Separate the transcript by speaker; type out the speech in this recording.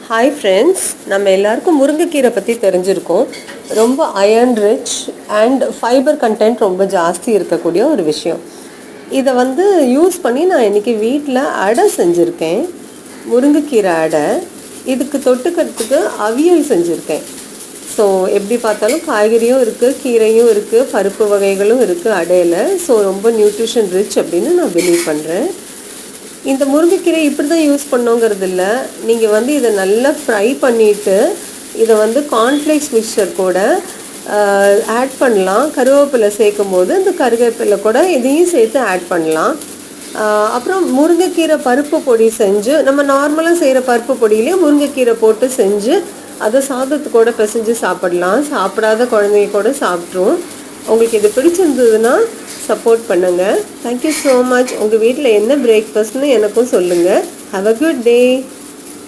Speaker 1: Hi friends, நம்ம எல்லாருக்கும் முருங்கைக்கீரை பற்றி தெரிஞ்சிருக்கோம். ரொம்ப iron rich and fibre content ரொம்ப ஜாஸ்தி இருக்கக்கூடிய ஒரு விஷயம். இதை யூஸ் பண்ணி நான் இன்றைக்கி வீட்டில் அடை செஞ்சுருக்கேன். முருங்கைக்கீரை அடை. இதுக்கு தொட்டுக்கிறதுக்கு அவியல் செஞ்சுருக்கேன். ஸோ எப்படி பார்த்தாலும் காய்கறியும் இருக்குது, கீரையும் இருக்குது, பருப்பு வகைகளும் இருக்குது அடையில். ஸோ ரொம்ப நியூட்ரிஷன் ரிச் அப்படின்னு நான் பிலீவ் பண்ணுறேன். இந்த முருங்கைக்கீரை இப்படி தான் யூஸ் பண்ணோங்கிறது இல்லை. நீங்கள் இதை நல்லா ஃப்ரை பண்ணிவிட்டு இதை கார்ன்ஃப்ளேக்ஸ் மிக்சர் கூட ஆட் பண்ணலாம். கருவேப்பிலை சேர்க்கும் போது இந்த கருவேப்பிலை கூட இதையும் சேர்த்து ஆட் பண்ணலாம். அப்புறம் முருங்கைக்கீரை பருப்பு பொடி செஞ்சு, நம்ம நார்மலாக செய்கிற பருப்பு பொடியிலே முருங்கைக்கீரை போட்டு செஞ்சு அதை சாதத்து கூட பிசைஞ்சு சாப்பிடலாம். சாப்பிடாத குழந்தைங்க கூட சாப்பிட்ரும். உங்களுக்கு இது பிடிச்சிருந்ததுன்னா சப்போர்ட் பண்ணுங்கள். Thank you so much. உங்கள் வீட்டில் என்ன பிரேக்ஃபாஸ்ட்னு எனக்கும் சொல்லுங்கள். Have a good day.